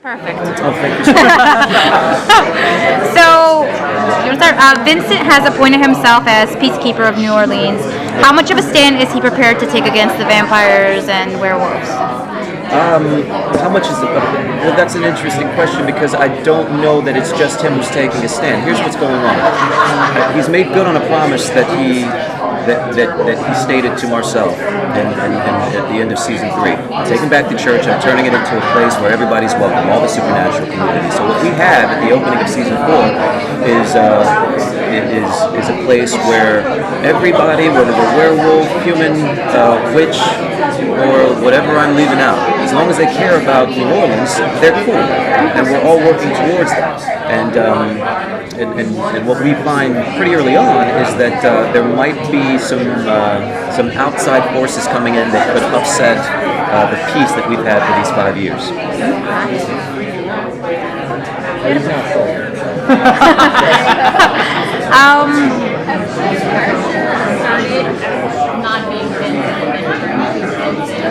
Perfect. Oh, thank you. So, Vincent has appointed himself as Peacekeeper of New Orleans. How much of a stand is he prepared to take against the vampires and werewolves? How much is it? Well, that's an interesting question because I don't know that it's just him who's taking a stand. Here's what's going on. He's made good on a promise that he stated to Marcel at the end of season 3. I'm taking back the church. I'm turning it into a place where everybody's welcome, all the supernatural community. So what we have at the opening of season 4 is a place where everybody, whether they're werewolf, human, witch, or whatever I'm leaving out, as long as they care about New Orleans, they're cool, and we're all working towards that. And what we find pretty early on is that there might be some outside forces coming in that could upset the peace that we've had for these 5 years.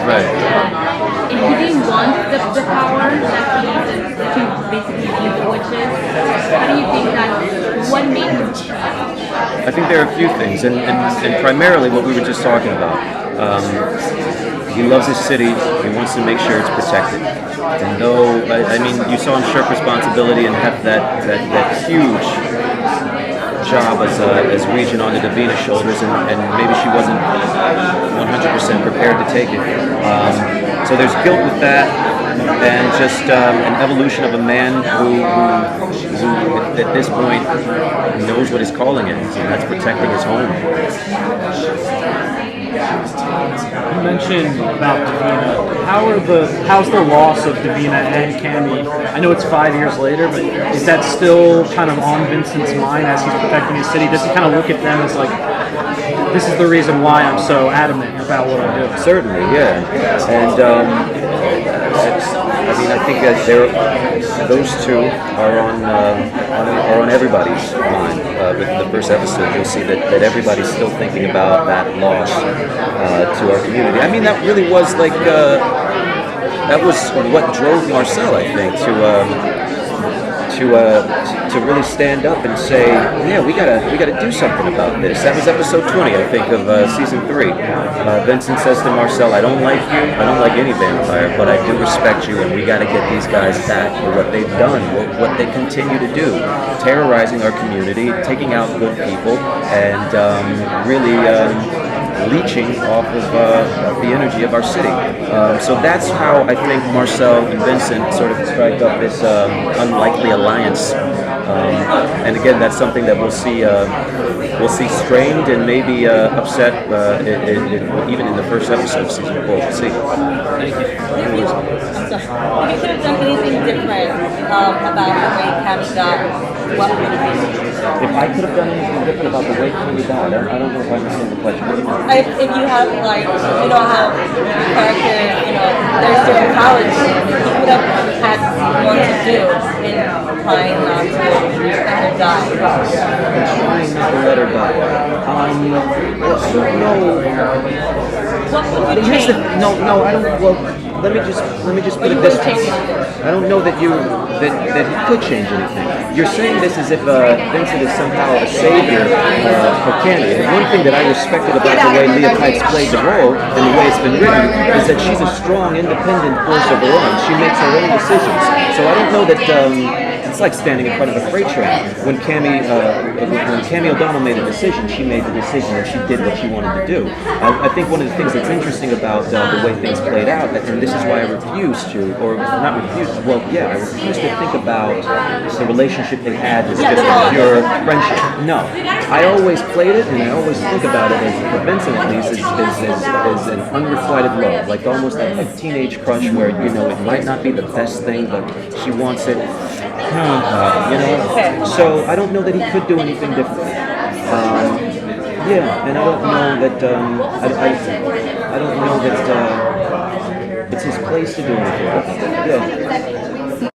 Right. If he didn't want the power to basically use the witches, how do you think what made him choose? I think there are a few things, and primarily what we were just talking about. He loves his city. He wants to make sure it's protected. And though, I mean, you saw him shirk responsibility and have that huge job as regent on the Davina's shoulders, and maybe she wasn't 100% prepared to take it. So there's guilt with that, and just an evolution of a man who at this point knows what his calling is, and that's protecting his home. You mentioned about Davina. How's the loss of Davina and Cammy? I know it's 5 years later, but is that still kind of on Vincent's mind as he's protecting his city? Does he kind of look at them as like, this is the reason why I'm so adamant about what I'm doing? Certainly, yeah. And I mean, I think that those two are on everybody's mind. With the first episode, you'll see that everybody's still thinking about that loss to our community. I mean, that really was like that was what drove Marcel, I think, to really stand up and say, yeah, we gotta do something about this. That was episode 20, I think, of season 3. Vincent says to Marcel, I don't like you, I don't like any vampire, but I do respect you, and we gotta get these guys back for what they've done, what they continue to do, terrorizing our community, taking out good people, and really leeching off of the energy of our city. So that's how I think Marcel and Vincent sort of strike up this unlikely alliance. And again, that's something that we'll see strained and maybe upset even in the first episode of season 4. We'll see. Thank you. If you could have done anything different about the way Cammy died, what would it be? If I could have done anything different about the way Cammy died, I don't know if I understand the question. What do you mean? If you have, like, you know how the character, you know, there's certain qualities you would have had more to do in trying not to let her die. Trying not to let her die. Well, I don't know. What would you change? No, I don't. Well, let me just put it this way. I don't know that he could change anything. You're saying this as if Vincent is somehow a savior for Cammy. And one thing that I respected about the way Leah Pipes played the role and the way it's been written is that she's a strong, independent force of her own. She makes her own decisions. So I don't know that. It's like standing in front of a freight train. When Cammy O'Donnell made a decision, she made the decision and she did what she wanted to do. I think one of the things that's interesting about the way things played out, and this is why I refused to, or not refused, well, yeah, I refused to think about the relationship they had as just a pure friendship. No. I always played it, and I always think about it, as for Vincent at least, as an unrequited love, like almost like a teenage crush where, you know, it might not be the best thing, but she wants it. You know, so I don't know that he could do anything different. Yeah, and I don't know that I don't know that it's his place to do anything. Yeah.